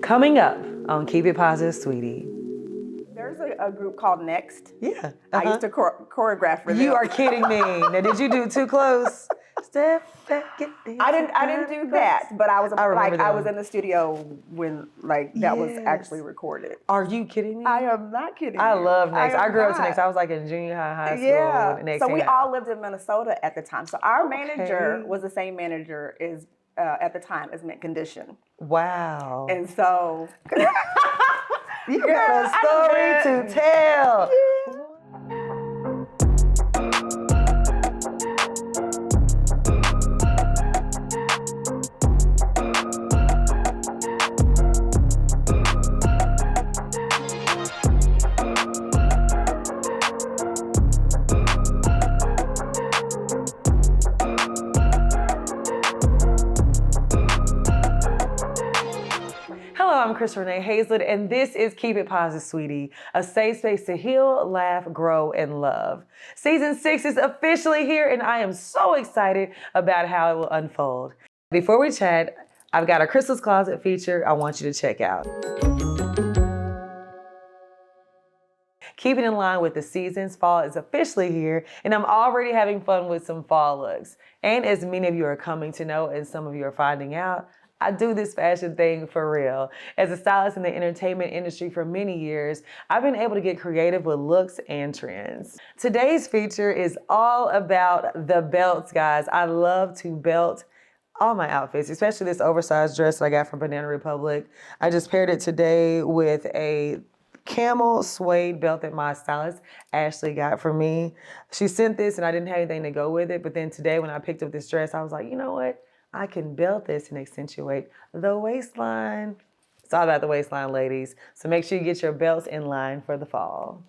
Coming up on Keep It Positive, Sweetie. There's a group called Next. Yeah. I used to choreograph for them. You are kidding me. Now, did you do Too Close? Step back, get this. I didn't do that, but I was I was them. in the studio when that was actually recorded. Are you kidding me? I am not kidding. I you. love Next. I grew up to not. Next. I was like in junior high school. Yeah. When Next So we came out. all lived in Minnesota at the time. So our manager was the same manager as at the time as Mint Condition. Wow. And so you got a story to tell. Yeah. Hello, I'm Renee Hayslett, and this is Keep It Positive, Sweetie, a safe space to heal, laugh, grow, and love. Season 6 is officially here, and I am so excited about how it will unfold. Before we chat, I've got a Crystal's Closet feature I want you to check out. Keeping in line with the seasons, fall is officially here, and I'm already having fun with some fall looks. And as many of you are coming to know, and some of you are finding out, I do this fashion thing for real. As a stylist in the entertainment industry for many years, I've been able to get creative with looks and trends. Today's feature is all about the belts, guys. I love to belt all my outfits, especially this oversized dress that I got from Banana Republic. I just paired it today with a camel suede belt that my stylist Ashley got for me. She sent this and I didn't have anything to go with it, but then today when I picked up this dress, I was like, you know what? I can belt this and accentuate the waistline. It's all about the waistline, ladies. So make sure you get your belts in line for the fall.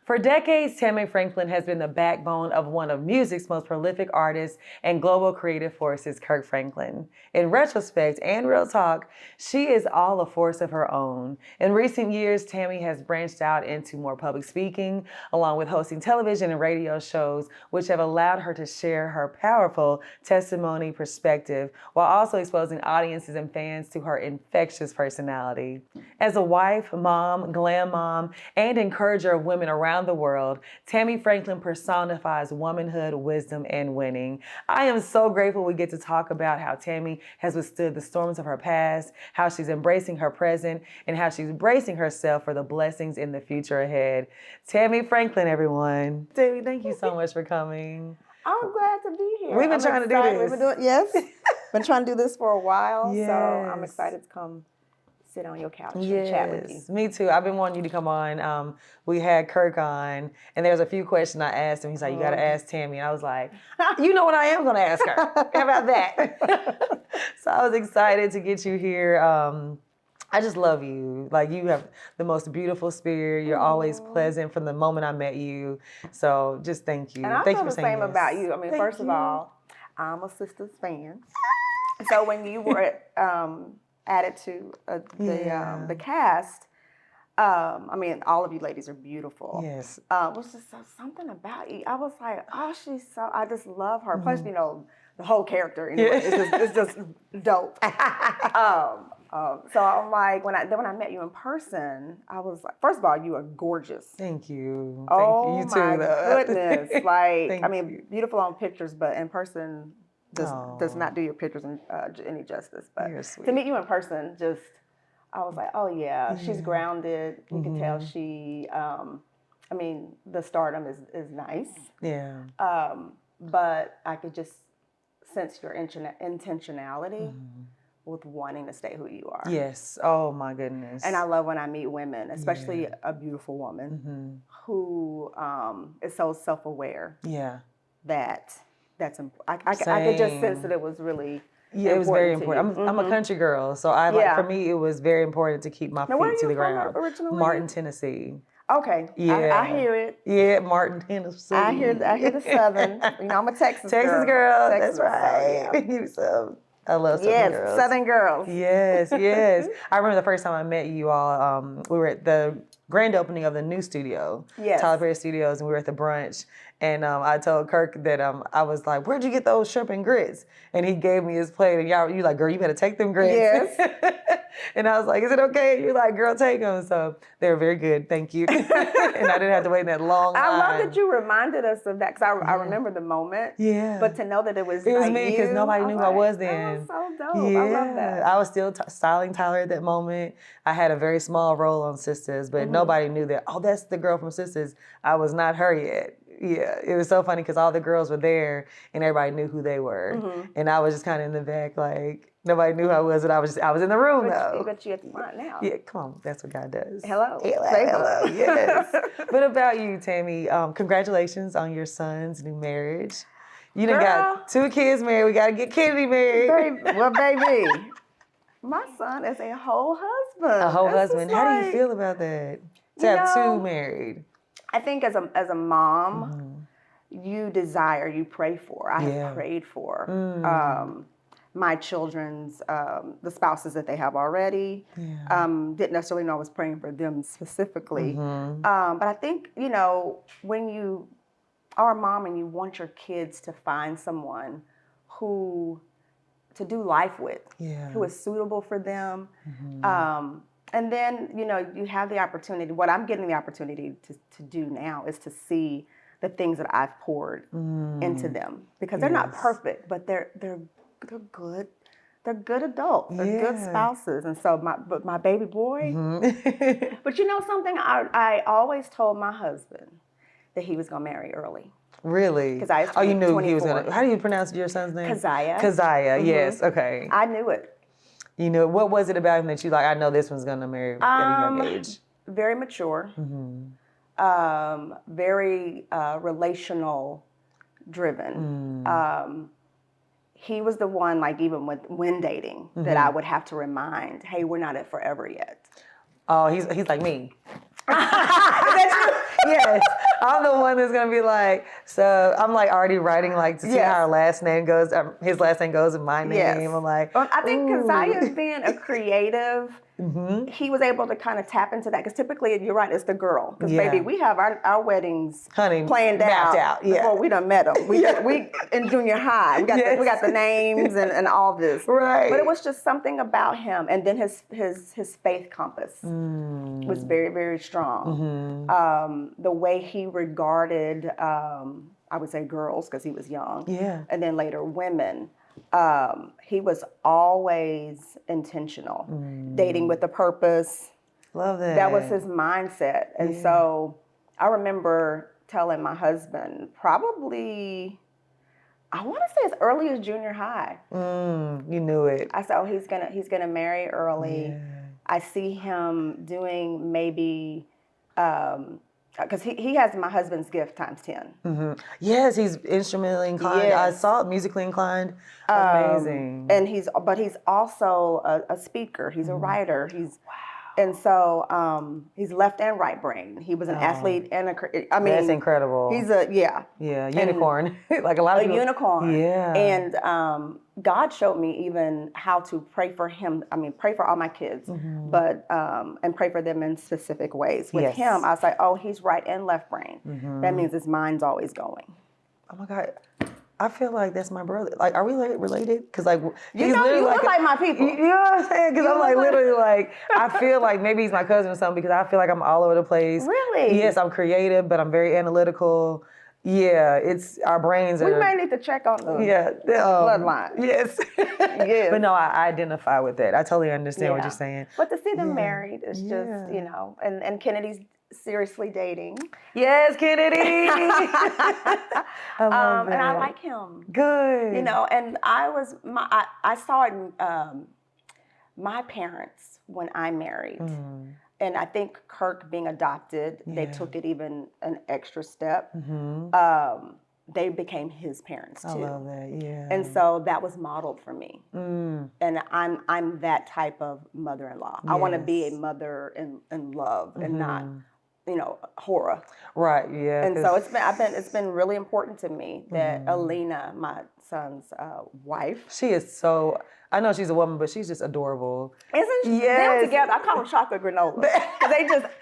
For decades, Tammy Franklin has been the backbone of one of music's most prolific artists and global creative forces, Kirk Franklin. In retrospect and real talk, she is all a force of her own. In recent years, Tammy has branched out into more public speaking, along with hosting television and radio shows, which have allowed her to share her powerful testimony perspective, while also exposing audiences and fans to her infectious personality. As a wife, mom, glam mom, and encourager of women around the world, Tammy Franklin personifies womanhood, wisdom, and winning. I am so grateful we get to talk about how Tammy has withstood the storms of her past, how she's embracing her present, and how she's bracing herself for the blessings in the future ahead. Tammy Franklin, everyone. Tammy, thank you so much for coming. I'm glad to be here. We've been trying to do this. Yes, been trying to do this for a while, so I'm excited to come sit on your couch and chat with you. Me too. I've been wanting you to come on. We had Kirk on, and there's a few questions I asked him. He's like, you got to ask Tammy. And I was like, you know what I am going to ask her. How about that? So I was excited to get you here. I just love you. Like, you have the most beautiful spirit. You're always pleasant from the moment I met you. So just thank you. And I thank feel you the for saying same about you. I mean, first of all, I'm a Sisters fan. So when you were added to the cast, I mean, all of you ladies are beautiful. Yes. Was just something about you. I was like, oh, I just love her. Plus, you know, the whole character anyway, it's just dope. So I'm like, when I met you in person, I was like, first of all, you are gorgeous. Thank you. Oh, you too, my goodness. Like, I mean, beautiful on pictures, but in person does not do your pictures any justice. But to meet you in person, I was like, oh yeah, she's grounded. You can tell she, I mean, the stardom is nice. Yeah. But I could just sense your intentionality with wanting to stay who you are. Yes. Oh my goodness. And I love when I meet women, especially a beautiful woman who is so self-aware. Yeah. That's important. I could just sense that it was really it was very important. I'm a country girl, so for me it was very important to keep my feet to the ground. Originally? Martin, Tennessee. Okay. Yeah. I hear it. Yeah, Martin, Tennessee. I hear the Southern. You know, I'm a Texas girl. That's right. So I love Southern girls. Southern girls. Yes, yes. I remember the first time I met you all, we were at the grand opening of the new studio, Tyler Perry Studios, and we were at the brunch. And I told Kirk that I was like, where'd you get those shrimp and grits? And he gave me his plate. And you like, girl, you better take them grits. Yes. And I was like, is it okay? And you're like, girl, take them. So they were very good. Thank you. And I didn't have to wait in that long line. I love that you reminded us of that because I remember the moment. Yeah. But to know that it was me because nobody knew who I was then. That was so dope. Yeah. I love that. I was still styling Tyler at that moment. I had a very small role on Sisters, but nobody knew that, oh, that's the girl from Sisters. I was not her yet. Yeah, it was so funny because all the girls were there and everybody knew who they were. And I was just kind of in the back, like, nobody knew who I was, and I was in the room, though. But you at the front now. Yeah, come on, that's what God does. Hello. Hello, yes. But about you, Tammy, congratulations on your son's new marriage. You done got 2 kids married. We got to get Kennedy married. Baby, my son is a whole husband. A whole husband. How do you feel about that? To have 2 married. I think as a mom, you desire, you pray for. I have prayed for my children's, the spouses that they have already. Didn't necessarily know I was praying for them specifically. But I think, when you are a mom and you want your kids to find someone to do life with, who is suitable for them. And then, you have the opportunity, what I'm getting the opportunity to do now is to see the things that I've poured into them. Because they're not perfect, but they're good. They're good adults. They're good spouses. And so my baby boy, but you know something? I always told my husband that he was going to marry early. Really? Because you knew 24. He was going to. How do you pronounce your son's name? Keziah, yes, okay. I knew it. You know, what was it about him that you like, I know this one's going to marry at a young age? Very mature. Very relational driven. He was the one, like even when dating, that I would have to remind, hey, we're not at forever yet. Oh, he's like me. Is that true? Yes. I'm the one that's gonna be like, so I'm like already writing like to see how our last name goes, his last name goes in my name. I'm like, I think Keziah being a creative, he was able to kind of tap into that because typically you're right, it's the girl. Because baby, we have our weddings planned out before we done met them. We in junior high, we got the names and all this. Right. But it was just something about him, and then his faith compass was very, very strong. The way he regarded, I would say girls because he was young, and then later women. He was always intentional, dating with a purpose. Love that. That was his mindset. And so I remember telling my husband, probably, I want to say as early as junior high. You knew it. I said, oh, he's gonna marry early. Yeah. I see him doing maybe, because he has my husband's gift times 10. Yes, he's instrumentally inclined. Yes. I saw it, musically inclined. Amazing. And he's also a speaker. He's a writer. And so he's left and right brain. He was an athlete and that's incredible. He's a unicorn. Like a lot of people. Unicorn. Yeah. And God showed me even how to pray for him. I mean, pray for all my kids, but and pray for them in specific ways. With him, I was like, oh, he's right and left brain. That means his mind's always going. Oh my God. I feel like that's my brother. Like, are we related? Because like, you look like my people. You know what I'm saying? Because I'm like literally like, I feel like maybe he's my cousin or something because I feel like I'm all over the place. Really? Yes, I'm creative, but I'm very analytical. Yeah, it's our brains. We may need to check on the bloodline. Yes. Yes. But no, I identify with that. I totally understand what you're saying. But to see them married is just, and Kennedy's seriously dating. Yes, Kennedy. And I like him. Good. And I saw it in my parents when I married. And I think Kirk being adopted, they took it even an extra step. They became his parents too. I love that, yeah. And so that was modeled for me. And I'm that type of mother-in-law. Yes. I want to be a mother in love and not, horror. Right, yeah. And so it's been really important to me that Alina, my son's wife. She is so, I know she's a woman, but she's just adorable. Isn't she? Yes. Them together, I call them chocolate granola.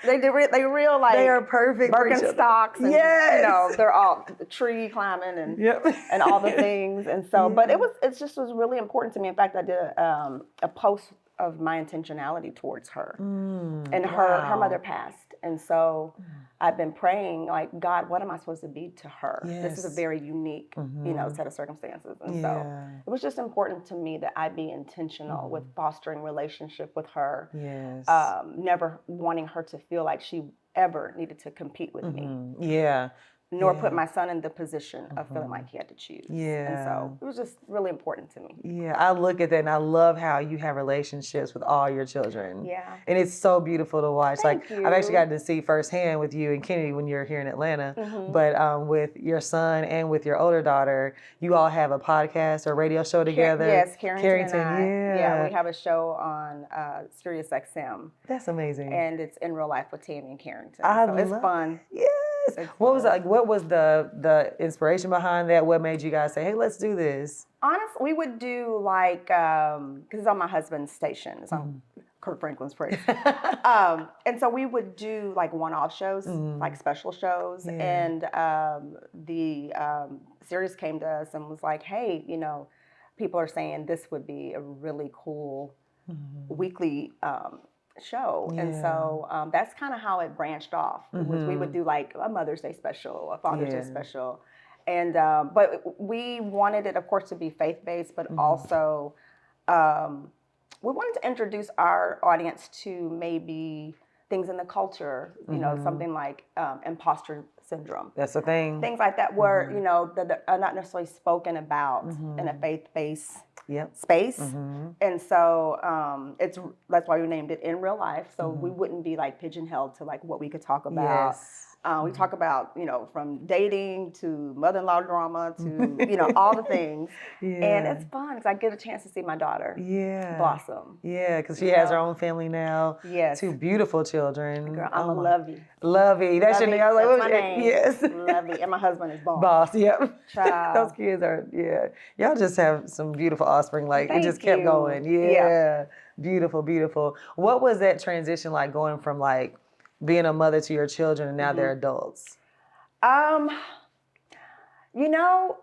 they real like they are perfect Birkenstocks, and you know they're all tree climbing and all the things. And so, but it just was really important to me. In fact, I did a post of my intentionality towards her, and her mother passed, and so I've been praying like, God, what am I supposed to be to her? This is a very unique, you know, set of circumstances, and so it was just important to me that I be intentional with fostering relationship with her. Never wanting her to feel like she ever needed to compete with me. Nor put my son in the position of feeling like he had to choose. And so it was just really important to me. I look at that and I love how you have relationships with all your children. And it's so beautiful to watch. Thank you. I've actually gotten to see firsthand with you and Kennedy when you're here in Atlanta. But with your son and with your older daughter, you all have a podcast or radio show together. Yes, Carrington and I. Yeah, we have a show on Sirius XM. That's amazing. And it's In Real Life with Tammy and Carrington. So it's fun. What was the inspiration behind that? What made you guys say, hey, let's do this? Honestly, we would do like, because it's on my husband's station. It's on Kirk Franklin's praise. And so we would do like one-off shows, like special shows. And the Sirius came to us and was like, hey, you know, people are saying this would be a really cool weekly show. And so that's kind of how it branched off. We would do like a Mother's Day special, a Father's Day special. And but we wanted it, of course, to be faith-based, but also we wanted to introduce our audience to maybe things in the culture, you know, something like imposter syndrome. That's a thing. Things like that where, you know, that are not necessarily spoken about in a faith-based space. And so that's why we named it In Real Life. So we wouldn't be like pigeonholed to like what we could talk about. We talk about, you know, from dating to mother-in-law drama to, you know, all the things. And it's fun because I get a chance to see my daughter blossom. Because she has her own family now. 2 beautiful children. Girl, I'm a Lovey. Lovey. That's your name. That's my name. Lovey. And my husband is Boss. Child. Those kids are, y'all just have some beautiful offspring. Like, it just kept going. Beautiful, beautiful. What was that transition like going from like being a mother to your children and now they're adults? You know,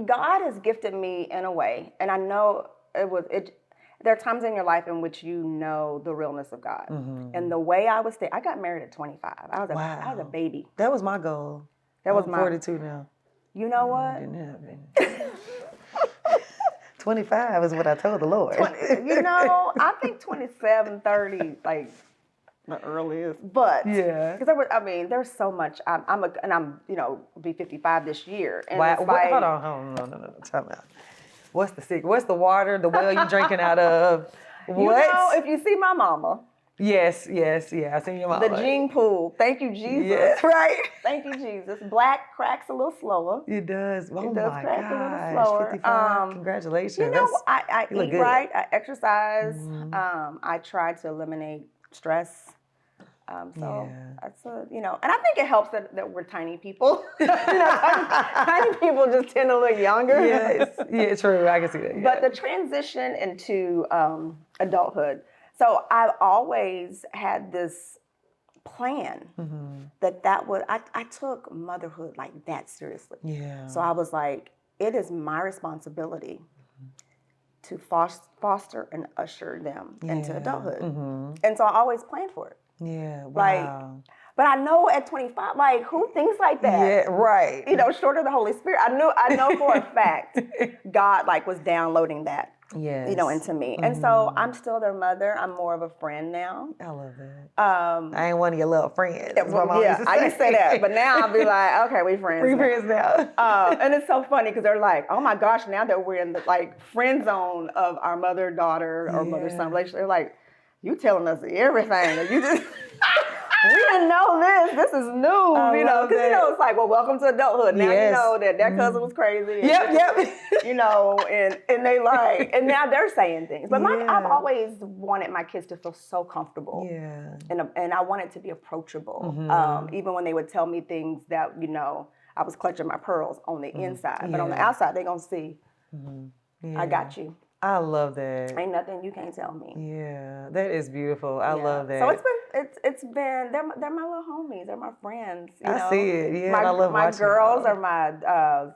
God has gifted me in a way, and I know there are times in your life in which you know the realness of God. And the way I got married at 25. I was a baby. That was my goal. I'm 42 now. You know what? Didn't happen. 25 is what I told the Lord. You know, I think 27, 30, like the earliest. But because there's so much. I'm you know, be 55 this year. And hold on, no, tell me. What's the secret? What's the water, the well you drinking out of? What? You know, if you see my mama. Yes, I seen your mama. The gene pool. Thank you, Jesus. Yes, right. Thank you, Jesus. Black cracks a little slower. It does. Oh, it does my crack gosh. a little slower. 55. Congratulations. You know, I eat right. I exercise. I try to eliminate stress. That's you know, and I think it helps that we're tiny people. You know, tiny people just tend to look younger. Yes, true. I can see that. But the transition into adulthood. So I've always had this plan that would, I took motherhood like that seriously. So I was like, it is my responsibility to foster and usher them into adulthood. And so I always planned for it. But I know at 25, like, who thinks like that? You know, short of the Holy Spirit. I know for a fact God like was downloading that. You know, into me. And so I'm still their mother. I'm more of a friend now. I love that. I ain't one of your little friends. I used to say that, but now I'll be like, okay, we friends. We friends now. And it's so funny because they're like, oh my gosh, now that we're in the like friend zone of our mother-daughter or mother-son relationship, they're like, you telling us everything. You just we didn't know this. This is new, you know, because you know it's like, well, welcome to adulthood. Now you know that cousin was crazy. You know, and they like, and now they're saying things. But I've always wanted my kids to feel so comfortable. And I wanted to be approachable. Even when they would tell me things that, you know, I was clutching my pearls on the inside, but on the outside they're gonna see I got you. I love that. Ain't nothing you can't tell me. Yeah, that is beautiful. I love that. So it's been they're my little homies. They're my friends. You know? I see it. Yeah, I love my watching girls are my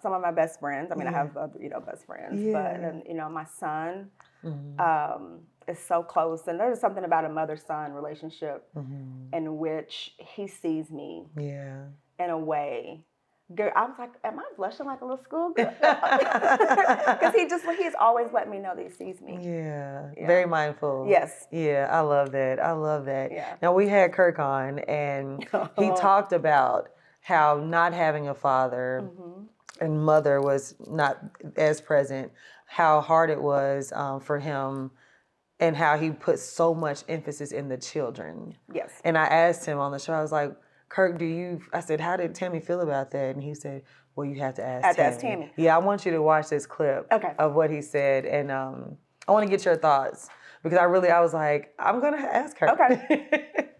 some of my best friends. I mean, I have other, best friends, Yeah. but my son is so close, and there's something about a mother-son relationship in which he sees me in a way. Girl, I was like, am I blushing like a little schoolgirl? Because he's always let me know that he sees me. Yeah, very mindful. Yes. Yeah, I love that. I love that. Yeah. Now, we had Kirk on, and he talked about how not having a father and mother was not as present, how hard it was for him, and how he put so much emphasis in the children. Yes. And I asked him on the show, I was like, Kirk, I said, how did Tammy feel about that? And he said, well, you have to ask Tammy. Yeah, I want you to watch this clip of what he said. And I want to get your thoughts because I was like, I'm going to ask her. Okay.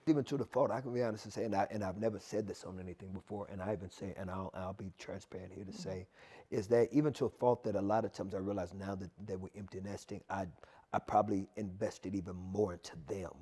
Even to the fault, I can be honest and say, and I've never said this on anything before, and I even say, and I'll be transparent here to say, is that even to a fault that a lot of times I realize now that we're empty nesting, I probably invested even more into them.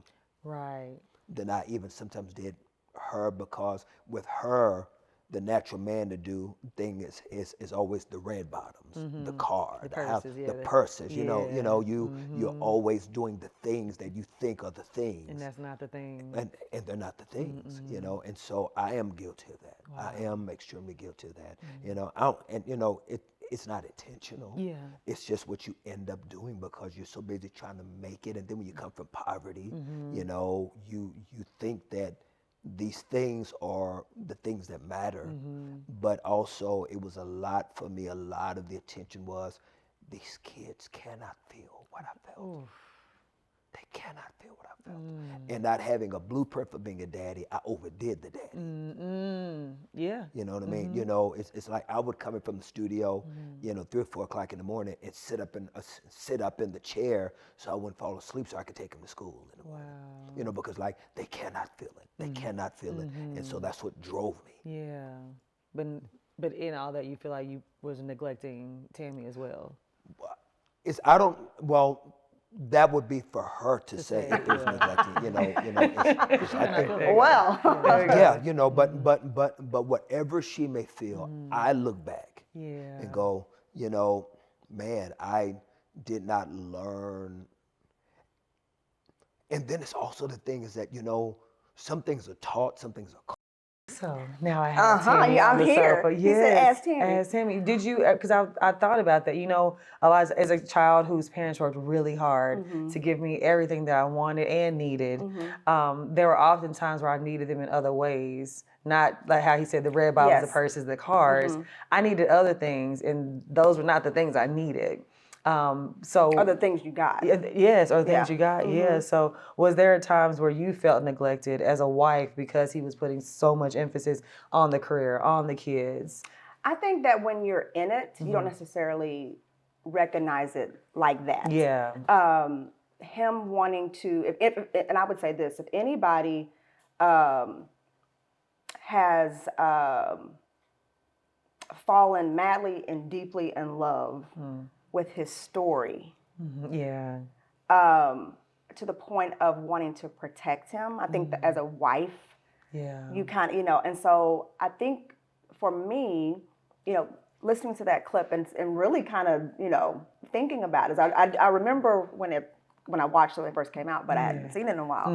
Right. Than I even sometimes did her, because with her, the natural man to do thing is always the red bottoms, the car, the house, the purses. You know, you're always doing the things that you think are the things, and that's not the thing, and they're not the things. You know, and so I am guilty of that. Wow. I am extremely guilty of that. You know, it's not intentional. Yeah. It's just what you end up doing because you're so busy trying to make it, and then when you come from poverty, you know, you think that these things are the things that matter, but also it was a lot for me. A lot of the attention was these kids cannot feel what I felt. Oof. They cannot feel what I felt. And not having a blueprint for being a daddy, I overdid the daddy. Yeah. You know what I mean? You know, it's like I would come in from the studio, you know, 3 or 4 o'clock in the morning and sit up in the chair so I wouldn't fall asleep so I could take him to school in the morning. Wow. You know, because like they cannot feel it. They cannot feel it. And so that's what drove me. Yeah. But in all that, you feel like you was neglecting Tammy as well. That would be for her to say if there's neglecting, you know. I think, well, yeah, you know, but whatever she may feel, I look back and go, you know, man, I did not learn. And then it's also the thing is that, you know, some things are taught, some things are caught. So now I have Tammy on the sofa. Yes. He said, ask Tammy. Ask Tammy. Did you, because I thought about that, you know, a lot as a child whose parents worked really hard to give me everything that I wanted and needed, there were often times where I needed them in other ways. Not like how he said the red bottles, the purses, the cars. I needed other things, and those were not the things I needed. So other things you got. Yes, or things you got. Yeah. So was there times where you felt neglected as a wife because he was putting so much emphasis on the career, on the kids? I think that when you're in it, you don't necessarily recognize it like that. Yeah. Him wanting to, and I would say this, if anybody has fallen madly and deeply in love with his story, to the point of wanting to protect him. I think that as a wife, you kind of, you know, and so I think for me, you know, listening to that clip and really kind of, you know, thinking about it, I remember when I watched it when it first came out, but I hadn't seen it in a while.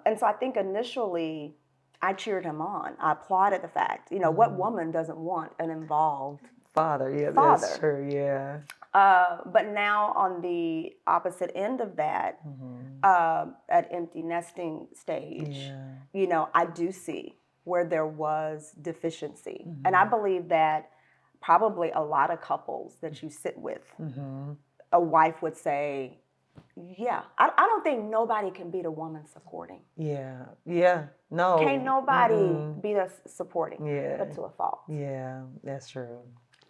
And so I think initially I cheered him on. I applauded the fact, you know, what woman doesn't want an involved father? Yeah, that's true, yeah. But now on the opposite end of that, at empty nesting stage, you know, I do see where there was deficiency. And I believe that probably a lot of couples that you sit with, a wife would say, yeah, I don't think nobody can beat a woman supporting. Yeah, no. Can't nobody beat us supporting, but to a fault. Yeah, that's true.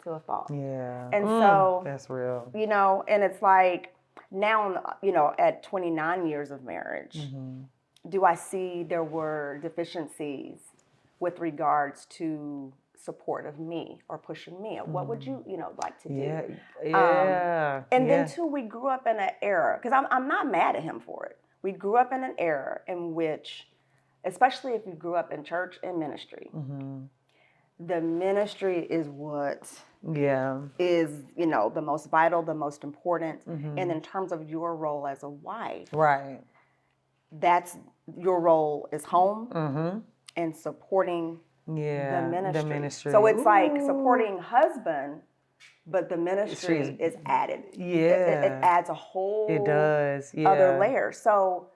To a fault. Yeah. And so that's real. You know, and it's like now, you know, at 29 years of marriage, do I see there were deficiencies with regards to support of me or pushing me? What would you, like to do? And then too, we grew up in an era, because I'm not mad at him for it. We grew up in an era in which, especially if you grew up in church and ministry, the ministry is what is, the most vital, the most important. And in terms of your role as a wife, that's your role is home and supporting the ministry. So it's like supporting husband, but the ministry is added. It adds a whole other layer. So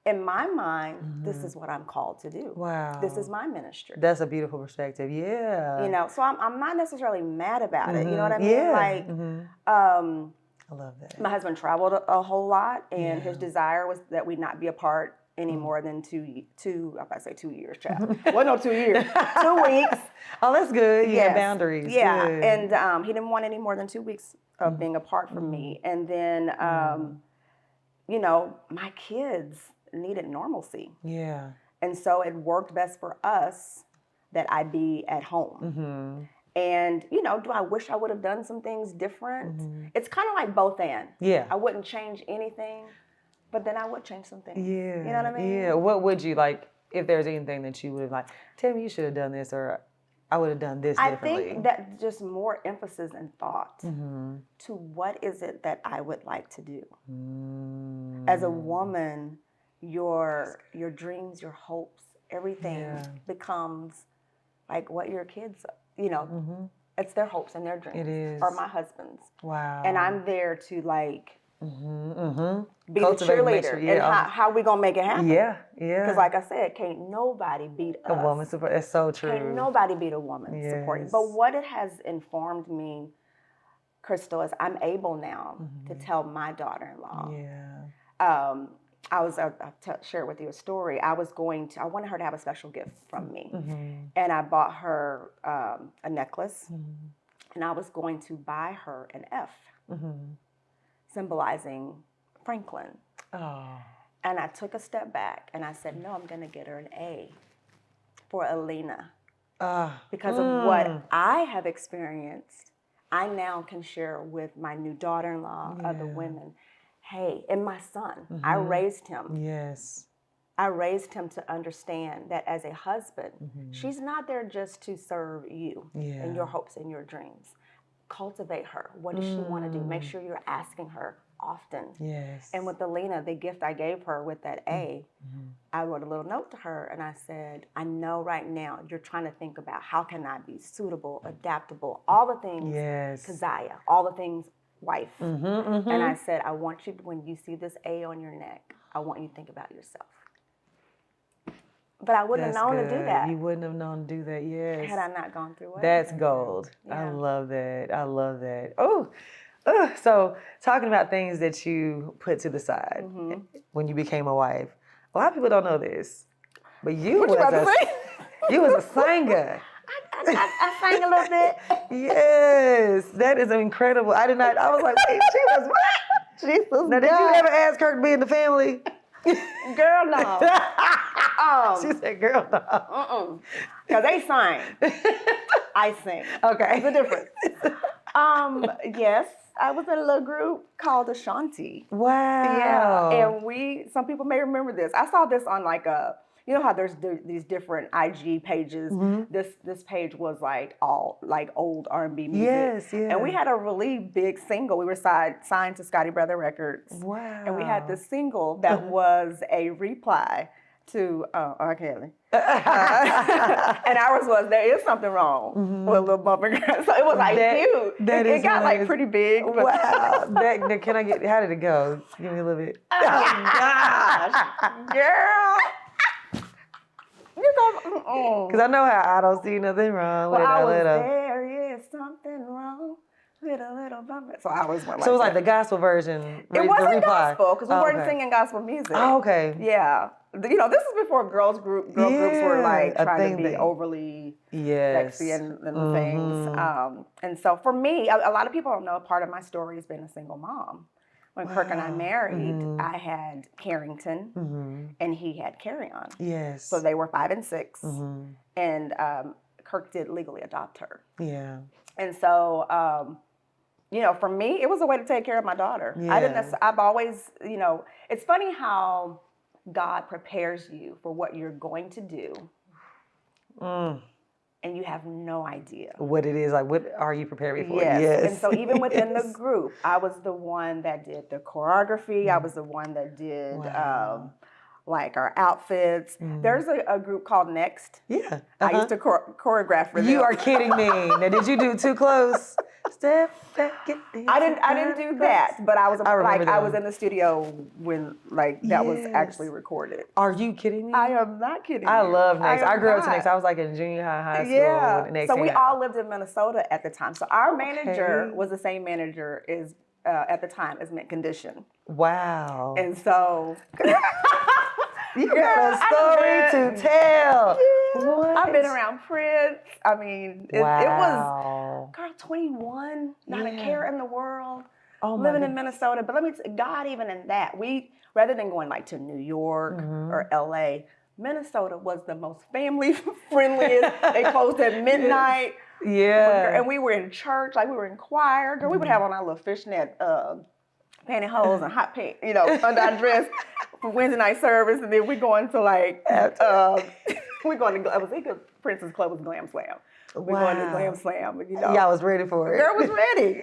in my mind, this is what I'm called to do. Wow. This is my ministry. That's a beautiful perspective. Yeah. So I'm not necessarily mad about it. You know what I mean? Yeah. I love that. My husband traveled a whole lot, and his desire was that we not be apart any more than 2 years, child. Well, no, 2 years. 2 weeks. Oh, that's good. Yeah, boundaries. Yeah, good. and he didn't want any more than 2 weeks of being apart from me. And then, my kids needed normalcy. Yeah. And so it worked best for us that I be at home. And, do I wish I would have done some things different? It's kind of like both and. Yeah. I wouldn't change anything, but then I would change some things. Yeah. You know what I mean? Yeah. What would you like, if there's anything that you would have like, tell me you should have done this, or I would have done this differently? I think that just more emphasis and thought to what is it that I would like to do. As a woman, your dreams, your hopes, everything becomes like what your kids, it's their hopes and their dreams. It is. Or my husband's. Wow. And I'm there to like be the cheerleader. And how we gonna make it happen? Yeah. Because like I said, can't nobody beat us. A woman support. That's so true. Can't nobody beat a woman supporting. But what it has informed me, Crystal, is I'm able now to tell my daughter-in-law. I'll share with you a story. I wanted her to have a special gift from me. And I bought her a necklace, and I was going to buy her an F, symbolizing Franklin. Oh. And I took a step back, and I said, no, I'm going to get her an A for Alina. Because of what I have experienced, I now can share with my new daughter-in-law, other women, hey, and my son, I raised him. Yes. I raised him to understand that as a husband, she's not there just to serve you and your hopes and your dreams. Cultivate her. What does she want to do? Make sure you're asking her often. Yes. And with Alina, the gift I gave her with that A, I wrote a little note to her, and I said, I know right now you're trying to think about how can I be suitable, adaptable, all the things, Keziah, all the things, wife. And I said, I want you, when you see this A on your neck, I want you to think about yourself. But I wouldn't have known to do that. You wouldn't have known to do that, yes. Had I not gone through it. That's gold. I love that. I love that. Oh, so talking about things that you put to the side when you became a wife. A lot of people don't know this, but you was a singer. I sang a little bit. Yes, that is incredible. I was like, wait, she was what? Jesus. Now, did you ever ask Kirk to be in the family? Girl, no. She said, girl, no. Because they sang. I sing. Okay. There's a difference. Yes, I was in a little group called ASHAUNNA. Wow. Yeah, and some people may remember this. I saw this on like you know how there's these different IG pages. This page was like all like old R&B music. Yes, yeah. And we had a really big single. We were signed to Scotty Brother Records. Wow. And we had this single that was a reply to R. Kelly. And ours was, there is something wrong with a little bumper girl. So it was like huge. It got like pretty big. But wow. How did it go? Give me a little bit. Oh gosh. Girl. Because I know how I don't see nothing wrong with a little. There is something wrong with a little bumper. So I always went like So it was that. like the gospel version. It wasn't gospel because we weren't singing gospel music. Oh, okay. Yeah. This is before girl groups were like trying to be overly sexy and things. And so for me, a lot of people don't know part of my story has been a single mom. When Kirk and I married, I had Carrington and he had Carry-On. Yes. So they were 5 and 6. And Kirk did legally adopt her. Yeah. And so, you know, for me, it was a way to take care of my daughter. Yeah. I've always, you know, it's funny how God prepares you for what you're going to do. And you have no idea what it is. Like, what are you prepared for? Yes. And so even within the group, I was the one that did the choreography. I was the one that did like our outfits. There's a group called Next. Yeah. I used to choreograph for them. You are kidding me. Now, did you do Too Close? Step back, get this. I didn't do that, but I was I was them. in the studio when like that was actually recorded. Are you kidding me? I am not kidding. I love Next. I grew up to not. Next. I was like in junior high school. Yeah. Next So we all lived in Minnesota at the time. So our manager was the same manager as at the time as Mint Condition. Wow. And so you got a story to tell. Yeah. I've been around Prince. I mean, it was, girl, 21, not a care in the world, living in Minnesota. But let me God, even in that, rather than going like to New York or LA, Minnesota was the most family friendliest. They closed at midnight. Yeah. And we were in church, like we were in choir. Girl, we would have on our little fishnet pantyhose and hot pants, you know, under our dress for Wednesday night service. And then we going to like, we're going to, I was thinking Prince's Club was Glam Slam. We're going to Glam Slam, you know. Y'all was ready for it. Girl was ready.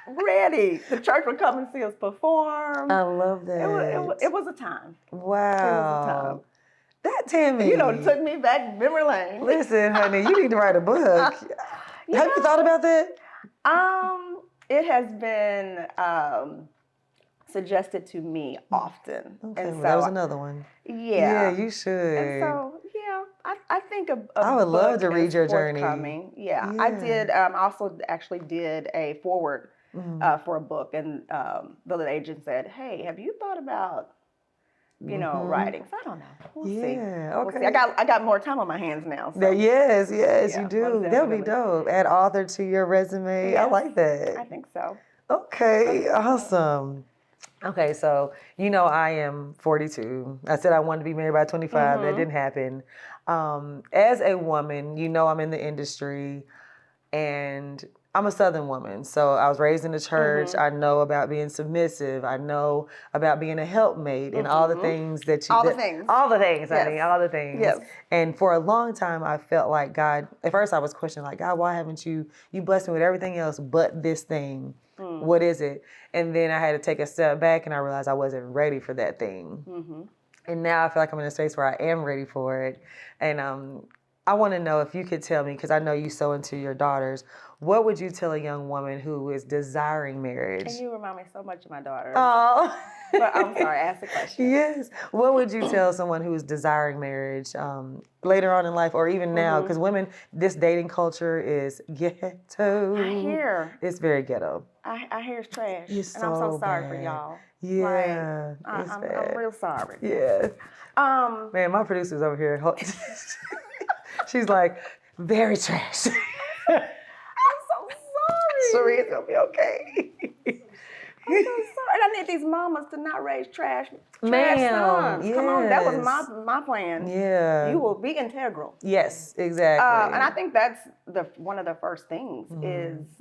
Ready. The church would come and see us perform. I love that. It was a time. Wow. It was a time. That Tammy. You know, it took me back memory lane. Listen, honey, you need to write a book. Have you thought about that? It has been suggested to me often. Okay, and well, so, that was another one. Yeah. Yeah, you should. And so, yeah, I think I would love to read your journey. Yeah, I did. Also, actually did a forward for a book, and the agent said, "Hey, have you thought about, you know, writing?" So I don't know. We'll see. Okay. We'll see. I got more time on my hands now. So. Yes, Yeah, you do. That would be dope. Add author to your resume. Yes, I like that. I think so. Okay, awesome. Okay, so you know I am 42. I said I wanted to be married by 25. That didn't happen. As a woman, you know I'm in the industry, and I'm a Southern woman. So I was raised in the church. I know about being submissive. I know about being a helpmate and all the things that you... All the things. All the things, honey. All the things. Yes. And for a long time, I felt like God... At first, I was questioning, like, God, why haven't you blessed me with everything else but this thing? What is it? And then I had to take a step back and I realized I wasn't ready for that thing. And now I feel like I'm in a space where I am ready for it. And I want to know if you could tell me, because I know you so into your daughters, what would you tell a young woman who is desiring marriage? And you remind me so much of my daughter. Oh. But I'm sorry, ask the question. Yes. What would you tell someone who is desiring marriage later on in life or even now? Because women, this dating culture is ghetto. I hear. It's very ghetto. I hear it's trash. It's and I'm so sorry bad. for y'all. Yeah. Like, I'm real sorry. Yeah. Man, my producer's over here. She's like, very trash. I'm so sorry. Sheree, it's gonna be okay. I'm so sorry. And I need these mamas to not raise trash sons. Yes. Come on, that was my plan. Yeah. You will be integral. Yes, exactly. And I think that's one of the first things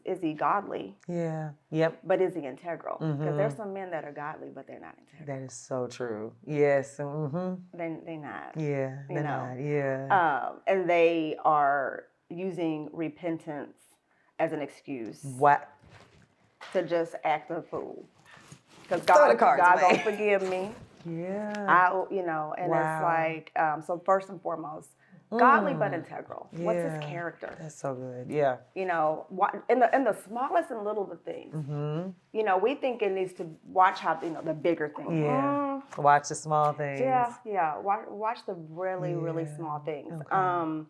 is he godly? Yeah. Yep. But is he integral? Because there's some men that are godly, but they're not integral. That is so true. Yes. They're not. Yeah. They're not. Yeah. And they are using repentance as an excuse. What? To just act a fool. Because God don't forgive me. Yeah. And it's like, so first and foremost, godly but integral. Yeah. What's his character? That's so good. Yeah. You know, in the smallest and little the things. You know, we think it needs to watch how, the bigger things. Yeah. Watch the small things. Yeah. Watch the really, really small things. Okay.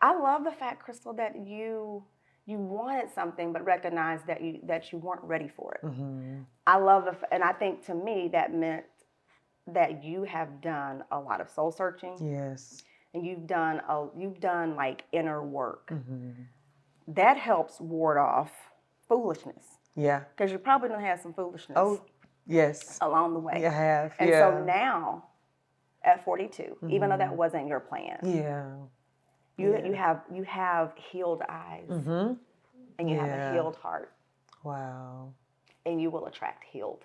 I love the fact, Crystal, that you wanted something but recognized that you weren't ready for it. I love and I think to me that meant that you have done a lot of soul searching. Yes. And you've done like inner work. That helps ward off foolishness. Yeah. Because you probably done had some foolishness. Oh, yes. Along the way. You have. And so now, at 42, even though that wasn't your plan. Yeah. You have healed eyes, and you have a healed heart. Wow. And you will attract healed.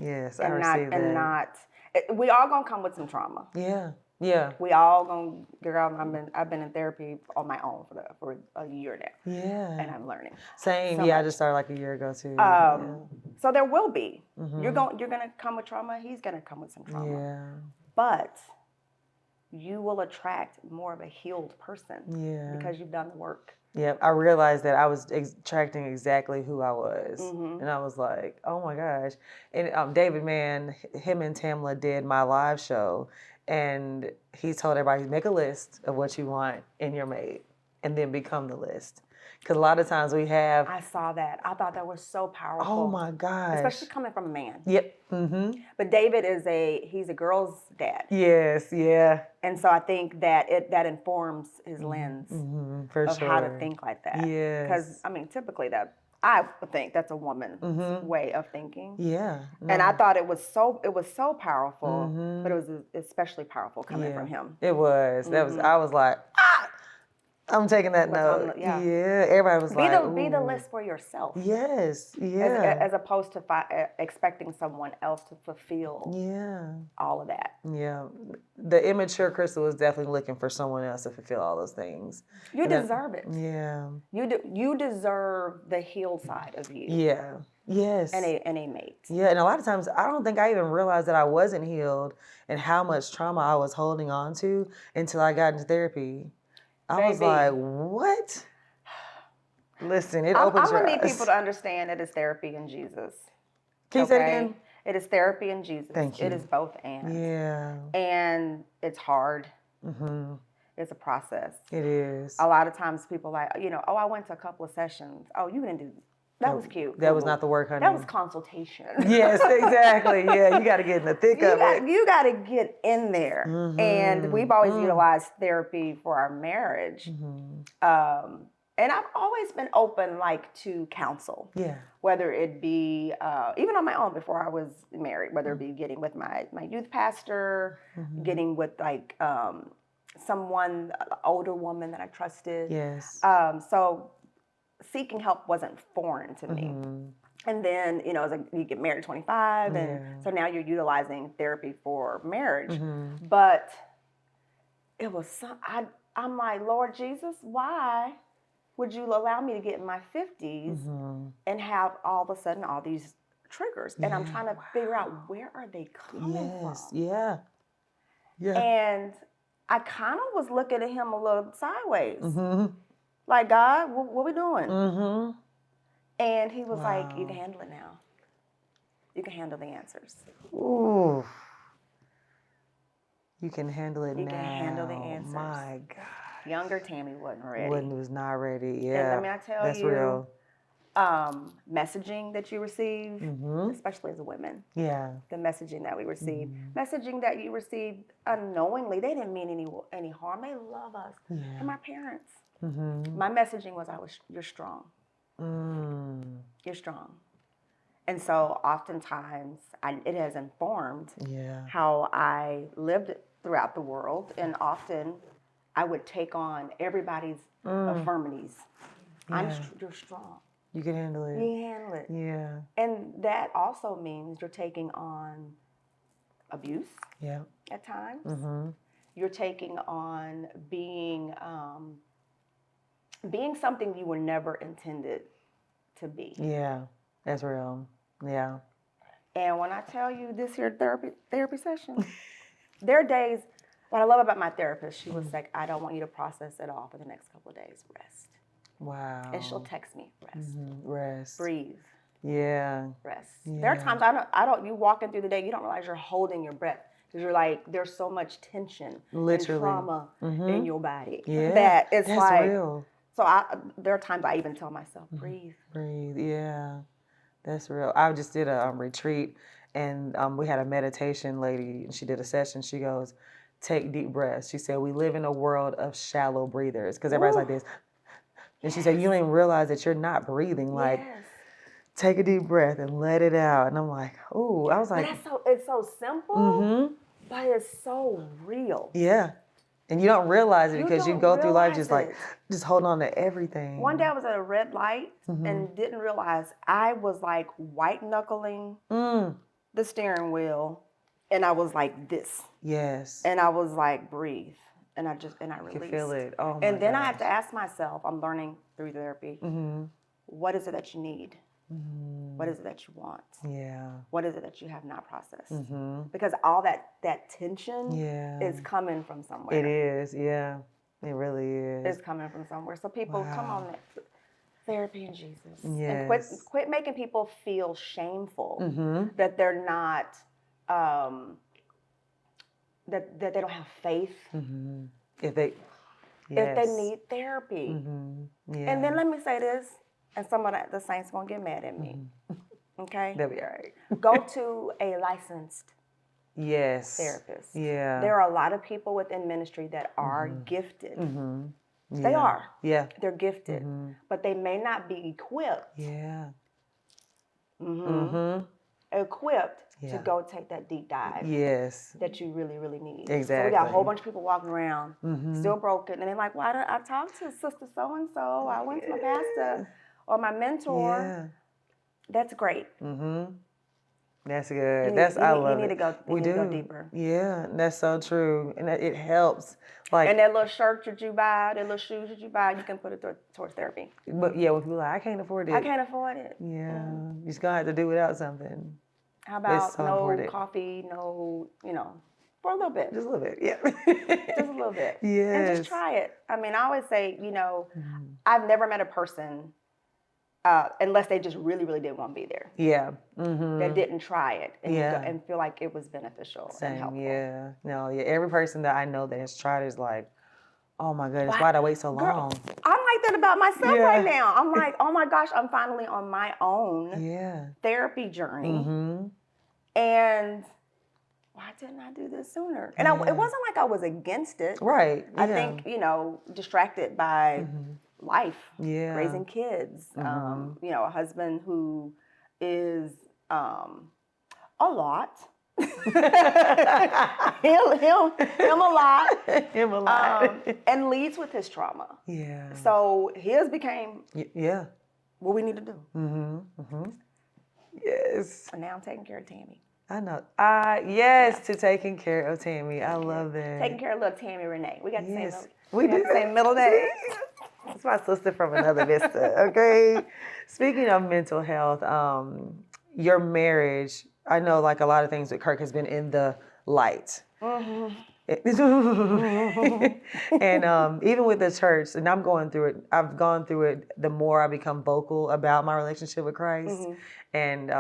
Yes, I receive that. We all gonna come with some trauma. Yeah. Yeah. We all gonna, girl, I've been in therapy on my own for a year now. Yeah. And I'm learning. Same. So yeah, much. I just started like a year ago too. So there will be. You're gonna come with trauma. He's gonna come with some trauma. Yeah. But you will attract more of a healed person. Yeah. Because you've done the work. Yep, I realized that I was attracting exactly who I was. And I was like, oh my gosh. And David Mann, him and Tamla did my live show. And he told everybody, make a list of what you want in your mate and then become the list. Because a lot of times we have... I saw that. I thought that was so powerful. Oh my gosh. Especially coming from a man. Yep. But David he's a girl's dad. Yes, yeah. And so I think that that informs his lens of how to think like that. Yes. Because, I mean, typically I would think that's a woman's way of thinking. Yeah. No. And I thought it was so powerful, but it was especially powerful coming from him. It was. I was like, I'm taking that note. Yeah. Everybody was like, be the list for yourself. Yes. Yeah. As opposed to expecting someone else to fulfill all of that. Yeah. The immature Crystal was definitely looking for someone else to fulfill all those things. You deserve it. Yeah. You deserve the healed side of you. Yeah. Yes. And a mate. Yeah, and a lot of times I don't think I even realized that I wasn't healed and how much trauma I was holding on to until I got into therapy. I was like, what? Listen, it opens your eyes. I'm going to need people to understand it is therapy and Jesus. Can you say it again? It is therapy and Jesus. Thank you. It is both and. Yeah. And it's hard. It's a process. It is. A lot of times people are like, I went to a couple of sessions. Oh, you didn't do that. Was cute. That was not the work, honey. That was consultation. Yes, exactly. Yeah, you got to get in the thick of it. You got to get in there. And we've always utilized therapy for our marriage. And I've always been open, to counsel. Yeah. Whether it be, even on my own before I was married, whether it be getting with my youth pastor, getting with, someone, an older woman that I trusted. Yes. So seeking help wasn't foreign to me. And then, as you get married at 25, and so now you're utilizing therapy for marriage. But it was I'm like, Lord Jesus, why would you allow me to get in my 50s and have all of a sudden all these triggers? And I'm trying to figure out, where are they coming from? Yeah. And I kind of was looking at him a little sideways. Like, God, what we doing? And he was like, you can handle it now. You can handle the answers. Ooh. You can handle it now. You can handle the answers. My God. Younger Tammy wasn't ready. Was not ready, yeah. And I tell that's real. Messaging that you receive, especially as women. Yeah. The messaging that we receive. Messaging that you received unknowingly. They didn't mean any harm. They love us. Yeah. And my parents. My messaging was, you're strong. You're strong. And so oftentimes it has informed how I lived throughout the world. And often I would take on everybody's affirmities. You're strong. You can handle it. You can handle it. Yeah. And that also means you're taking on abuse at times. You're taking on being something you were never intended to be. Yeah, that's real. Yeah. And when I tell you this here therapy session, there are days, what I love about my therapist, she was like, I don't want you to process it all for the next couple of days. Rest. Wow. And she'll text me, rest. Rest. Breathe. Yeah. Rest. Yeah. There are times you walking through the day, you don't realize you're holding your breath. Because you're like, there's so much tension and trauma in your body. Yeah. That's real. So there are times I even tell myself, breathe. Breathe, yeah. That's real. I just did a retreat, and we had a meditation lady, and she did a session. She goes, take deep breaths. She said, we live in a world of shallow breathers, because everybody's like this. And she said, you don't even realize that you're not breathing. Like, take a deep breath and let it out. And I'm like, ooh, I was like. But it's so simple. but it's so real. Yeah. And you don't realize it because you go through life just like, just holding on to everything. One day I was at a red light and didn't realize I was like white knuckling the steering wheel, and I was like this. Yes. And I was like, breathe. And I released. You can feel it. Oh my And then gosh. I have to ask myself, I'm learning through therapy, what is it that you need? What is it that you want? Yeah. What is it that you have not processed? Because all that tension is coming from somewhere. It is, yeah. It really is. It's coming from somewhere. So people, come on, therapy and Jesus. Yes. And quit making people feel shameful that they're not, that they don't have faith. If they need therapy. Yeah. And then let me say this, and some of the saints gonna get mad at me. Okay? They'll be all right. Go to a licensed therapist. Yeah. There are a lot of people within ministry that are gifted. They are. Yeah. They're gifted. But they may not be equipped. Yeah. Equipped to go take that deep dive. Yes. That you really, really need. Exactly. So we got a whole bunch of people walking around, still broken. And they're like, well, I talked to sister so-and-so. I went to my pastor or my mentor. Yeah. That's great. That's good. I love it. We need to go deeper. Yeah, that's so true. And it helps. Like, and that little shirt that you buy, that little shoes that you buy, you can put it towards therapy. But yeah, when people are like, I can't afford it. I can't afford it. Yeah. You're just going to have to do without something. How about so no important. coffee, no, for a little bit. Just a little bit, yeah. Just a little bit. Yes. And just try it. I mean, I always say, I've never met a person, unless they just really, really didn't want to be there. Yeah. That didn't try it and feel like it was beneficial and helpful. Yeah. No, yeah. Every person that I know that has tried is like, oh my goodness, why'd I wait so long? I'm like that about myself right now. I'm like, oh my gosh, I'm finally on my own therapy journey. And why didn't I do this sooner? And it wasn't like I was against it. Right. Yeah. I think, distracted by life, raising kids, a husband who is a lot. him a lot. Him a lot. And leads with his trauma. Yeah. So his became what we need to do. Yes. And now I'm taking care of Tammy. I know. To taking care of Tammy. I love that. Taking care of little Tammy Renee. We got the same we do the same middle name. It's my sister from another vista, okay? Speaking of mental health, your marriage, I know like a lot of things with Kirk has been in the light. And even with the church, and I've gone through it, the more I become vocal about my relationship with Christ and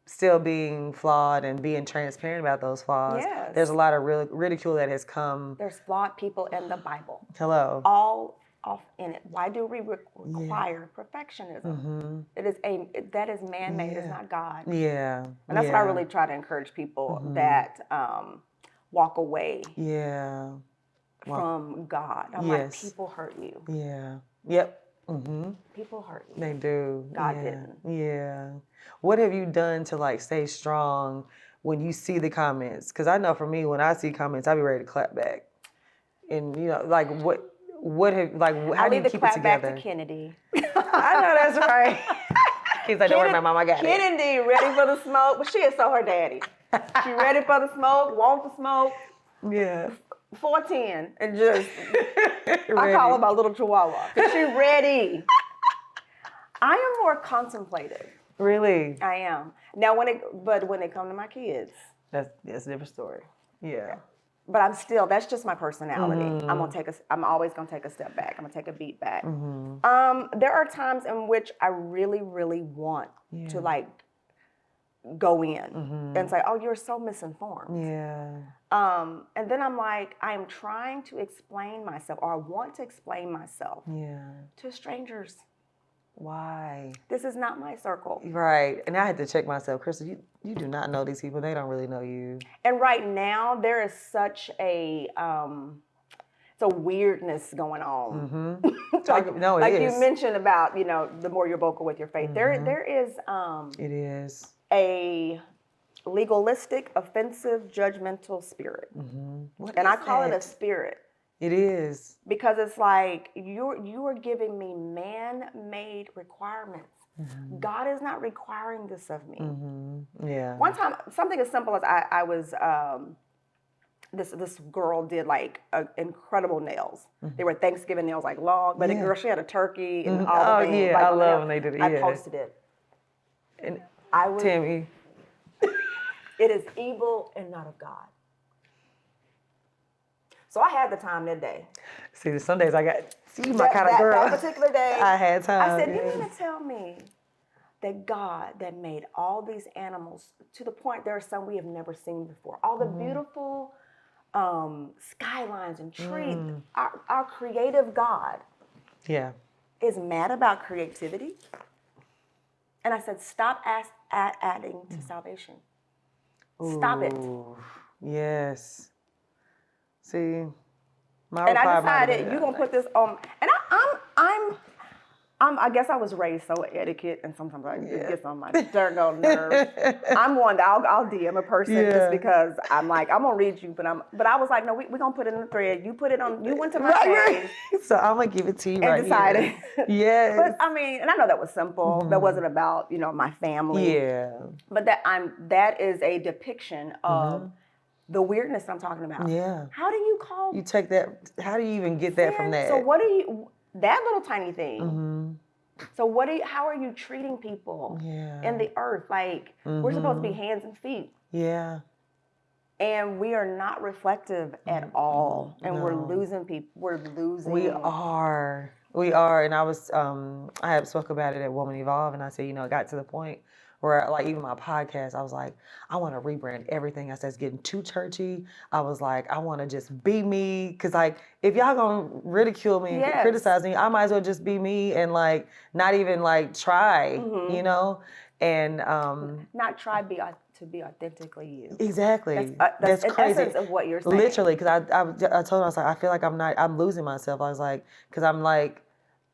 still being flawed and being transparent about those flaws. Yes. There's a lot of ridicule that has come. There's flawed people in the Bible. Hello. All off in it. Why do we require perfectionism? That is man-made. It's not God. Yeah. And that's what I really try to encourage people that walk away. Yeah. From God. I'm like, people hurt you. Yeah. Yep. People hurt you. They do. God didn't. Yeah. What have you done to like stay strong when you see the comments? Because I know for me, when I see comments, I be ready to clap back. And like what have how do you keep it together? I clap back to Kennedy. I know that's right. He's like, don't worry, my mom, I got it. Kennedy ready for the smoke, but she is so her daddy. She ready for the smoke, want the smoke. Yeah. 410 and just I call her my little chihuahua. She ready. I am more contemplative. Really? I am. Now when it come to my kids. That's a different story. Yeah. But that's just my personality. I'm always gonna take a step back. I'm gonna take a beat back. There are times in which I really, really want to like go in and say, oh, you're so misinformed. Yeah. And then I'm like, I am trying to explain myself, or I want to explain myself to strangers. Why? This is not my circle. Right. And I had to check myself. Crystal, you do not know these people. They don't really know you. And right now, there is such a weirdness going on. Like you mentioned about, the more you're vocal with your faith. There is it is a legalistic, offensive, judgmental spirit. What And is I call it that? a spirit. It is. Because it's like you are giving me man-made requirements. God is not requiring this of me. Yeah. One time, something as simple as I was, this girl did like incredible nails. They were Thanksgiving nails, like long, but the girl, she had a turkey and all the things. Yeah, like, I love when they do it. I posted it. And I was, Tammy. it is evil and not of God. So I had the time that day. See, some days I got, you my kind of girl. That particular day, I had time. I said, you mean to tell me that God that made all these animals, to the point there are some we have never seen before, all the beautiful skylines and trees, our creative God is mad about creativity? And I said, stop adding to salvation. Stop it. Yes. See, my and I reply might have decided been you're gonna put this on. And I guess I was raised so etiquette, and sometimes it gets on my doggone nerves. I'm one that I'll DM a person just because I'm like, I'm gonna read you, but I was like, no, we're gonna put it in the thread. You put it on. You went to my page, so I'm gonna give it to you and decided. Here. Yes. But I mean, and I know that was simple. That wasn't about my family. Yeah. But that is a depiction of the weirdness I'm talking about. Yeah. How do you call? You take that. How do you even get that from that? So what do you? That little tiny thing. So how are you treating people in the earth? Like we're supposed to be hands and feet. Yeah. And we are not reflective at all. And we're losing people. We're losing. We are. And I was, I had spoke about it at Woman Evolve, and I said, it got to the point where, like, even my podcast, I was like, I want to rebrand everything. I said, it's getting too churchy. I was like, I want to just be me. Because, like, if y'all going to ridicule me and criticize me, I might as well just be me and, like, not even, like, try, And not try to be authentically you. Exactly. That's crazy. Essence of what you're saying. Literally, because I told her, I was like, I feel like I'm losing myself. I was like, because I'm like,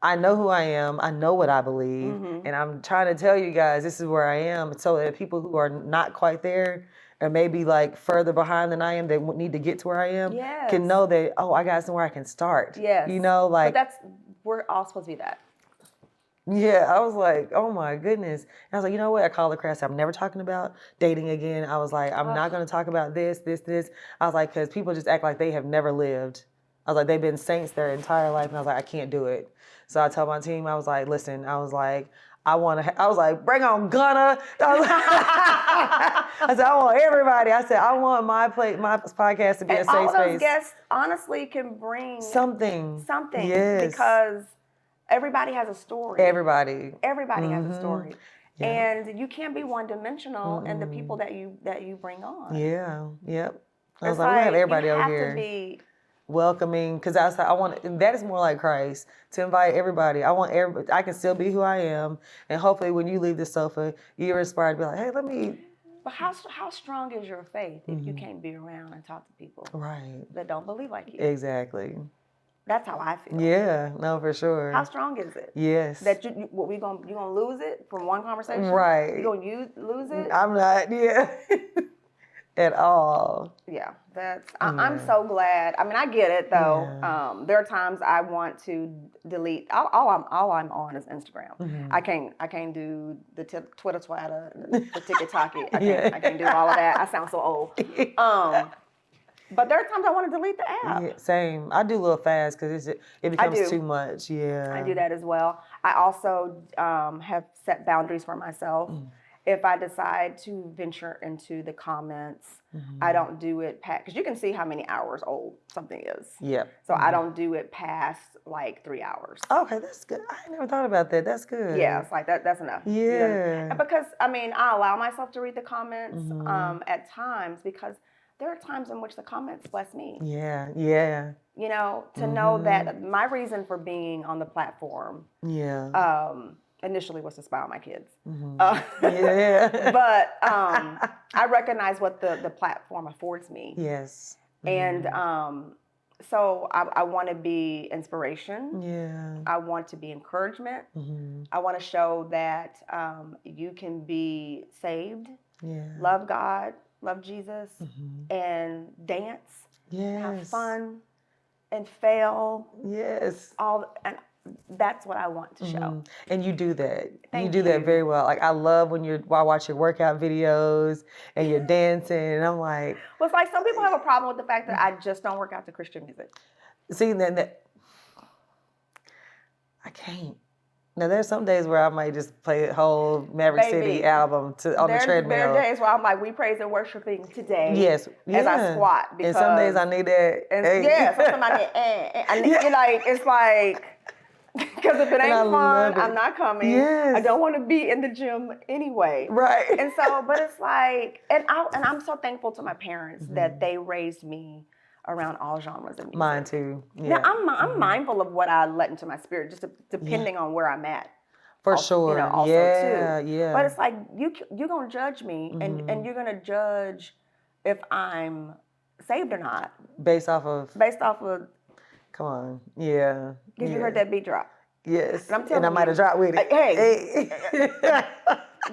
I know who I am. I know what I believe. And I'm trying to tell you guys, this is where I am. So that people who are not quite there or maybe like further behind than I am, that need to get to where I am, can know that, I got somewhere I can start. Yes. But we're all supposed to be that. Yeah, I was like, oh my goodness. And I was like, you know what? I called the class. I'm never talking about dating again. I was like, I'm not going to talk about this. I was like, because people just act like they have never lived. I was like, they've been saints their entire life. And I was like, I can't do it. So I told my team, I was like, listen, I was like, I was like, bring on Gunna. I said, I want everybody. I said, I want my podcast to be a safe space. All those guests honestly can bring something. Yes. Because everybody has a story. Everybody has a story. Yeah. And you can't be one-dimensional in the people that you bring on. Yeah. Yep. I was like, we have everybody over here. You have to be welcoming, because I want, and that is more like Christ, to invite everybody. I want everybody. I can still be who I am, and hopefully when you leave the sofa, you're inspired to be like, hey, let me. But how strong is your faith if you can't be around and talk to people that don't believe like you? Exactly. That's how I feel. Yeah, no, for sure. How strong is it? Yes. That you gonna lose it from one conversation? Right. You gonna lose it? I'm not. Yeah. At all. Yeah, I'm so glad. I mean, I get it though. Yeah. There are times I want to delete. All I'm on is Instagram. I can't do the Twitter, the TikTok. I can't do all of that. I sound so old. But there are times I want to delete the app. Yeah, same. I do a little fast because it becomes too much. Yeah. I do that as well. I also have set boundaries for myself. If I decide to venture into the comments, I don't do it because you can see how many hours old something is. Yep. So I don't do it past like 3 hours. Okay, that's good. I never thought about that. That's good. Yeah, it's like that's enough. Yeah. Because I mean, I allow myself to read the comments at times because there are times in which the comments bless me. Yeah, yeah. To know that my reason for being on the platform. Yeah. Initially was to spy on my kids. Yeah. But I recognize what the platform affords me. Yes. And so I want to be inspiration. Yeah. I want to be encouragement. I want to show that you can be saved. love God, love Jesus, and dance, have fun, and fail. And that's what I want to show. And you do that. Thank you do that very well. Like I love when I watch your workout videos and you're dancing, and I'm like, well, it's like some people have a problem with the fact that I just don't work out to Christian music. See, then I can't. Now there's some days where I might just play a whole Maverick City album on the treadmill. There are days where I'm like, we praise and worshiping today. Yes, as I squat. Because, and some days I need that. Sometimes I need. You're like, it's like, because if it ain't fun, I'm not coming. I don't want to be in the gym anyway. Right. And so, but it's like, and I'm so thankful to my parents that they raised me around all genres of music. Mine too. Yeah. Now I'm mindful of what I let into my spirit, just depending on where I'm at. For sure. Also too. Yeah. But it's like you're gonna judge me, and you're gonna judge if I'm saved or not based off of. Come on. Yeah. Because you heard that beat drop. Yes. And I might have dropped with it. Hey.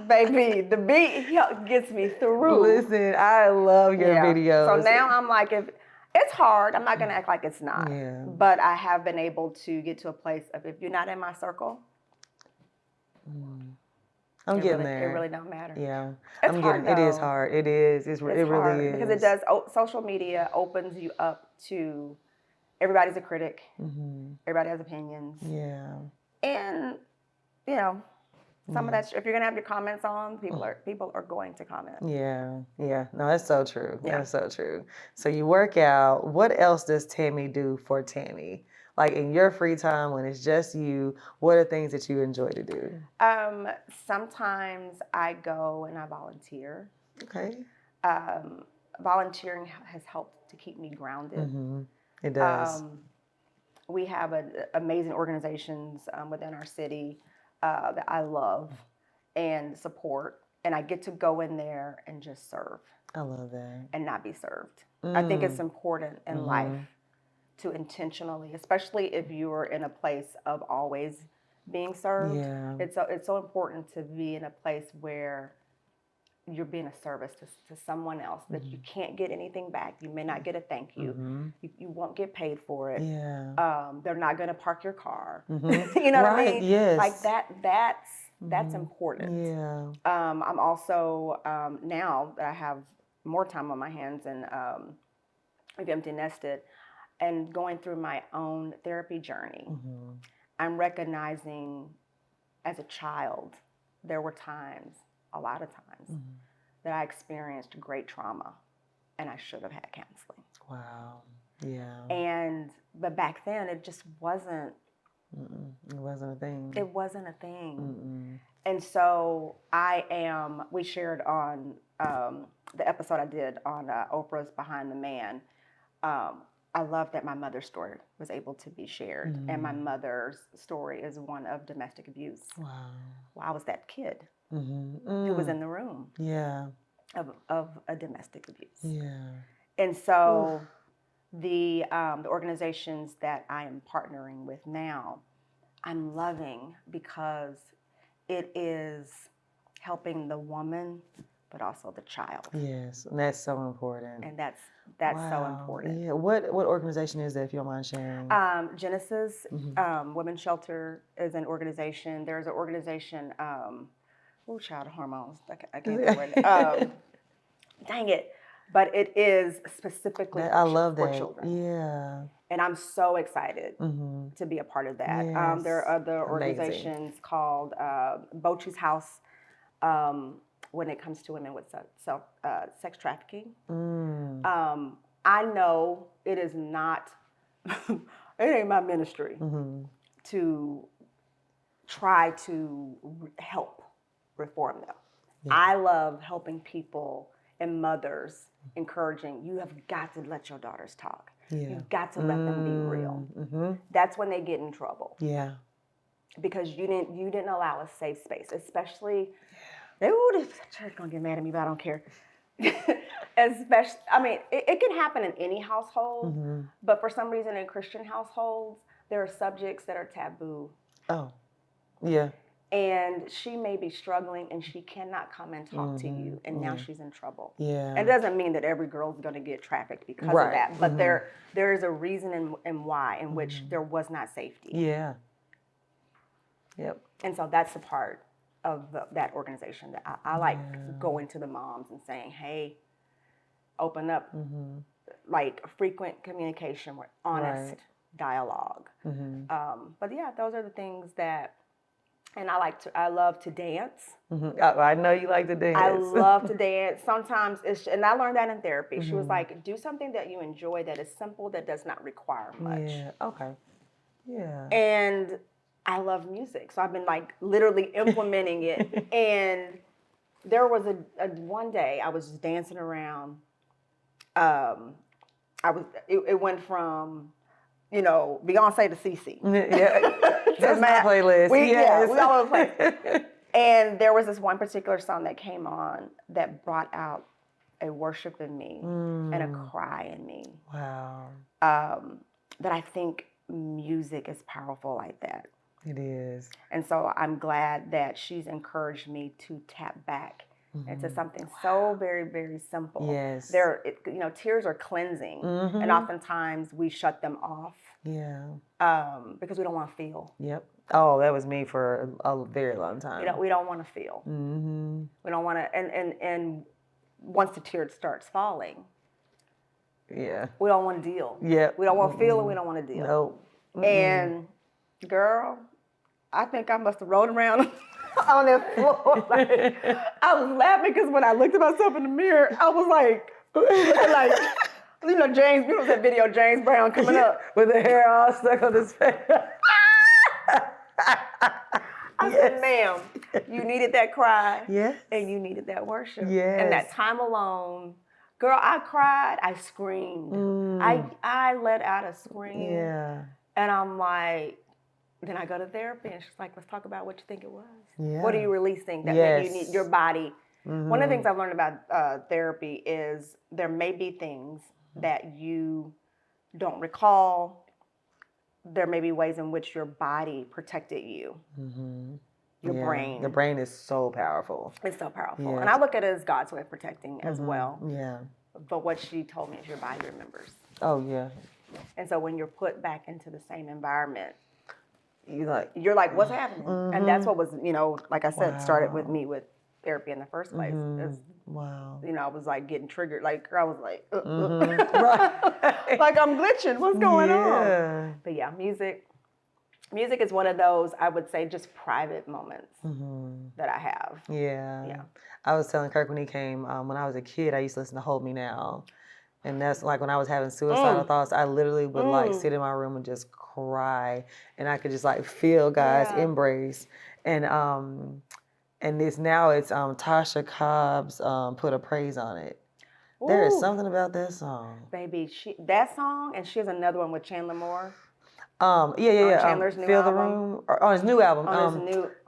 Baby, the beat gets me through. Listen, I love your videos. So now I'm like, if it's hard, I'm not gonna act like it's not. Yeah. But I have been able to get to a place of, if you're not in my circle, I'm getting there. It really don't matter. Yeah. It's hard, it is hard. It is. It really is. Because it does. Social media opens you up to everybody's a critic. Everybody has opinions. Yeah. And some of that, if you're gonna have your comments on, people are going to comment. Yeah. No, that's so true. Yeah. That's so true. So you work out. What else does Tammy do for Tammy? Like in your free time when it's just you, what are things that you enjoy to do? Sometimes I go and I volunteer. Okay. Volunteering has helped to keep me grounded. It does. We have amazing organizations within our city that I love and support, and I get to go in there and just serve. I love that. And not be served. I think it's important in life to intentionally, especially if you're in a place of always being served. Yeah. It's so important to be in a place where you're being a service to someone else that you can't get anything back. You may not get a thank you. You won't get paid for it. Yeah. They're not going to park your car. You know what I mean? Yes. Like that's important. Yeah. I'm also now that I have more time on my hands and I've empty nested and going through my own therapy journey, I'm recognizing as a child there were times, a lot of times, that I experienced great trauma and I should have had counseling. Wow. Yeah. But back then it just wasn't. It wasn't a thing. It wasn't a thing. And so we shared on the episode I did on Oprah's Behind the Man. I love that my mother's story was able to be shared. And my mother's story is one of domestic abuse. Wow. Well, I was that kid who was in the room of a domestic abuse. Yeah. And so the organizations that I am partnering with now, I'm loving because it is helping the woman, but also the child. Yes, and that's so important. And that's so important. Yeah. What organization is that, if you don't mind sharing? Genesis Women's Shelter is an organization. There's an organization, child hormones. I can't think of it. Dang it. But it is specifically for children. Yeah. And I'm so excited to be a part of that. Yes. There are other organizations called Bochi's House when it comes to women with sex trafficking. I know it is not, it ain't my ministry to try to help reform them. Yeah. I love helping people and mothers, encouraging, you have got to let your daughters talk. Yeah. You've got to let them be real. That's when they get in trouble. Yeah. Because you didn't allow a safe space, especially, this church gonna get mad at me, but I don't care. Especially, I mean, it can happen in any household, but for some reason in Christian households, there are subjects that are taboo. Oh, yeah. And she may be struggling and she cannot come and talk to you. And now she's in trouble. Yeah. It doesn't mean that every girl's going to get trafficked because of that. But there is a reason and why in which there was not safety. Yeah. Yep. And so that's the part of that organization that I like going to the moms and saying, hey, open up, like frequent communication with honest dialogue. But yeah, those are the things that, and I love to dance. I know you like to dance. I love to dance. Sometimes and I learned that in therapy. She was like, do something that you enjoy that is simple, that does not require much. Yeah, okay. Yeah. And I love music. So I've been like literally implementing it. And there was a one day I was just dancing around. It went from, Beyonce to CC. Yeah. That's my playlist. We all over the place. And there was this one particular song that came on that brought out a worship in me and a cry in me. Wow. That I think music is powerful like that. It is. And so I'm glad that she's encouraged me to tap back into something so very, very simple. Yes. Tears are cleansing. And oftentimes we shut them off. Yeah. Because we don't want to feel. Yep. Oh, that was me for a very long time. We don't want to feel. We don't want to, and once the tear starts falling, we don't want to deal. Yeah. We don't want to feel and we don't want to deal. Nope. And girl, I think I must have rolled around on that floor. I was laughing because when I looked at myself in the mirror, I was like, looking like, James, you know that video, James Brown coming up. With the hair all stuck on his face. I said, ma'am, you needed that cry. Yes. And you needed that worship. Yes. And that time alone, girl, I cried, I screamed. I let out a scream. Yeah. And I'm like, then I go to therapy and she's like, let's talk about what you think it was. Yeah. What are you releasing that maybe you need your body? One of the things I've learned about therapy is there may be things that you don't recall. There may be ways in which your body protected you. Your brain. The brain is so powerful. It's so powerful. Yes. And I look at it as God's way of protecting as well. Yeah. But what she told me is your body remembers. Oh, yeah. And so when you're put back into the same environment, you're like, what's happening? And that's what was, like I said, started with me with therapy in the first place. Wow. I was like getting triggered. Like I was like, Right. like I'm glitching. What's going on? But yeah, music is one of those, I would say, just private moments that I have. Yeah. I was telling Kirk when he came, when I was a kid, I used to listen to Hold Me Now. And that's like when I was having suicidal thoughts, I literally would like sit in my room and just cry. And I could just like feel God's embrace. And it's Tasha Cobb's Put a Praise on It. Ooh. There is something about that song. Baby, that song, and she has another one with Chandler Moore. Chandler's new Feel album. the Room. On his new album.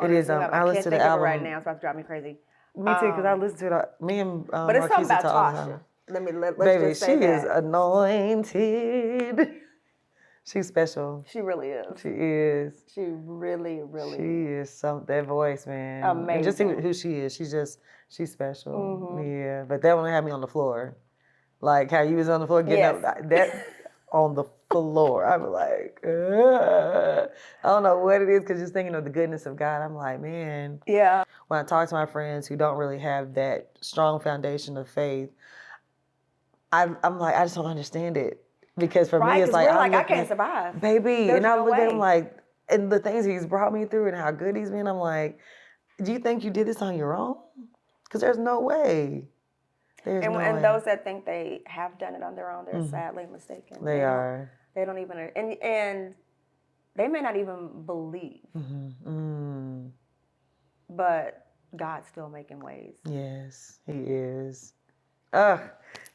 It is. I listen to the album right now. It's about to drive me crazy. Me too, because I listen to it. Me and but it's something about Tasha. Let's Baby, just say she is anointed. She's special. She really is. She is. She really, really. She is that voice, man. Amazing. And just see who she is. She's special. Yeah, but that one had me on the floor. Like how you was on the floor getting up. That on the floor. I was like, ugh. I don't know what it is, because just thinking of the goodness of God, I'm like, man. Yeah. When I talk to my friends who don't really have that strong foundation of faith, I'm like, I just don't understand it. Because for me, it's like, I can't survive. Baby. There's I look at him like, and the things he's brought me through and how good he's been, I'm like, do you think you did this on your own? Because there's no way. And those that think they have done it on their own, they're sadly mistaken. They are. They don't even, and they may not even believe. But God's still making ways. Yes, He is.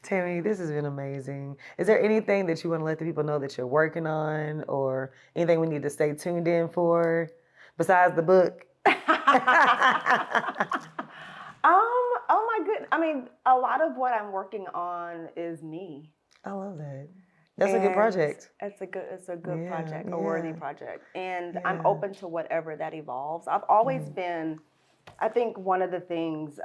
Tammy, this has been amazing. Is there anything that you want to let the people know that you're working on, or anything we need to stay tuned in for besides the book? Oh my goodness. I mean, a lot of what I'm working on is me. I love that. That's a good project. It's a good project, a worthy project. And I'm open to whatever that evolves. I've always been, I think one of the things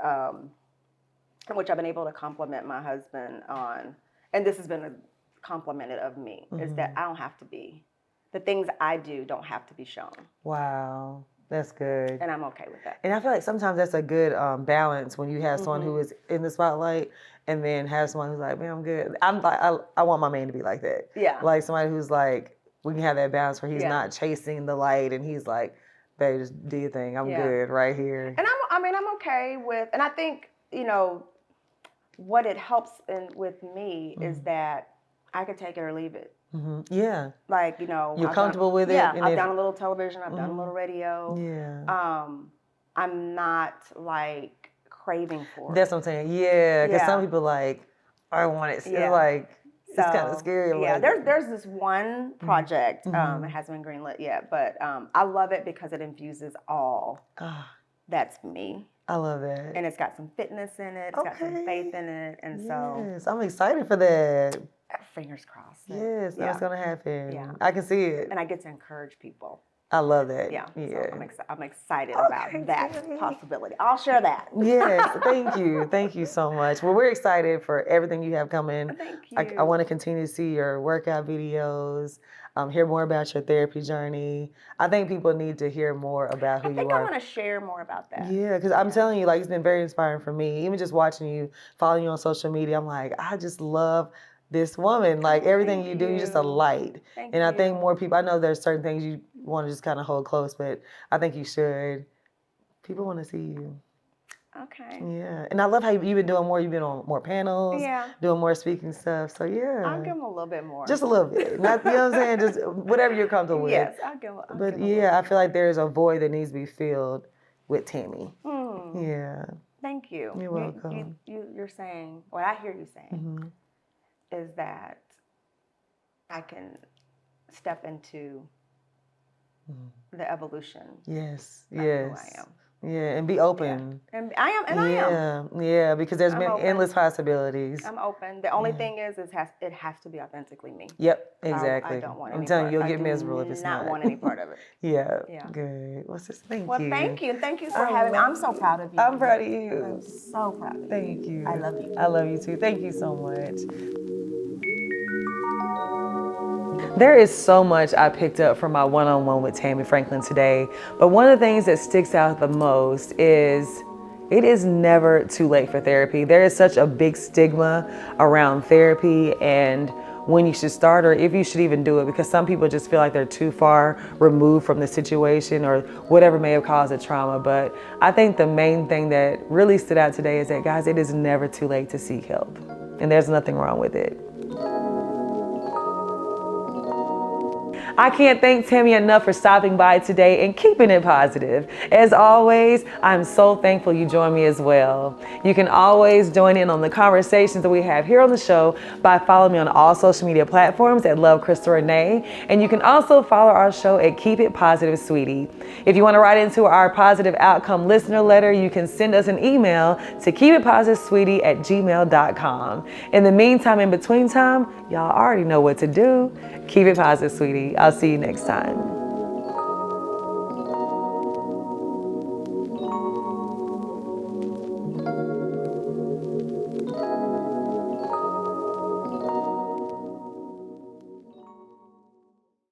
which I've been able to compliment my husband on, and this has been complimented of me, is that I don't have to be. The things I do don't have to be shown. Wow. That's good. And I'm okay with that. And I feel like sometimes that's a good balance when you have someone who is in the spotlight and then have someone who's like, man, I'm good. I'm like, I want my man to be like that. Yeah. Like somebody who's like, we can have that balance where he's not chasing the light and he's like, babe, just do your thing. I'm good right here. And I'm okay with, and I think, you know, what it helps with me is that I could take it or leave it. Yeah. Like, you know. You're comfortable with it? Yeah, I've done a little television, I've done a little radio. Yeah. I'm not like craving for it. That's what I'm saying. Yeah, because some people like, I want it. It's like, it's kind of scary. Yeah, like, there's this one project, it hasn't been greenlit yet, but I love it because it infuses all that's me. I love that. And it's got some fitness in it, it's got some faith in it, and so. I'm excited for that. Fingers crossed. Yes, that's going to happen. Yeah. I can see it. And I get to encourage people. I love that. Yeah. Yeah. So I'm excited about that possibility. I'll share that. Yes. Thank you. Thank you so much. Well, we're excited for everything you have coming. Thank you. I want to continue to see your workout videos, hear more about your therapy journey. I think people need to hear more about who you are. I think I want to share more about that. Yeah, because I'm telling you, like, it's been very inspiring for me. Even just watching you, following you on social media, I'm like, I just love this woman. Like, everything you do, you're just a light. And I think more people, I know there's certain things you want to just kind of hold close, but I think you should. People want to see you. Okay. Yeah. And I love how you've been doing more. You've been on more panels, doing more speaking stuff. So, yeah. I'll give them a little bit more. Just a little bit. Not, you know what I'm saying? Just whatever you're comfortable with. Yes, I'll give them. But, yeah, I feel like there's a void that needs to be filled with Tammy. Yeah. Thank you. You're welcome. You're saying, what I hear you saying is that I can step into the evolution. Yes. Of who I am. Yeah, and be open. Yeah. And I am, and I am. Yeah, because there's been open. endless possibilities. I'm open. The only thing is it has to be authentically me. Yep, exactly. I don't want I'm any telling part. you, you'll get miserable if it's not. I do not want any part of it. Yeah. Yeah. Good. What's this? Thank you. Well, thank you. Thank you for having me. I'm so proud of you. I'm proud of you. I'm so proud of you. Thank you. I love you. I love you too. Thank you so much. There is so much I picked up from my one-on-one with Tammy Franklin today, but one of the things that sticks out the most is it is never too late for therapy. There is such a big stigma around therapy and when you should start or if you should even do it, because some people just feel like they're too far removed from the situation or whatever may have caused the trauma. But I think the main thing that really stood out today is that, guys, it is never too late to seek help, and there's nothing wrong with it. I can't thank Tammy enough for stopping by today and keeping it positive. As always, I'm so thankful you joined me as well. You can always join in on the conversations that we have here on the show by following me on all social media platforms at Love Crystal Renee. And you can also follow our show at Keep It Positive Sweetie. If you want to write into our positive outcome listener letter, you can send us an email to keepitpositivesweetie@gmail.com. In the meantime, in between time, y'all already know what to do. Keep it positive, sweetie. I'll see you next time.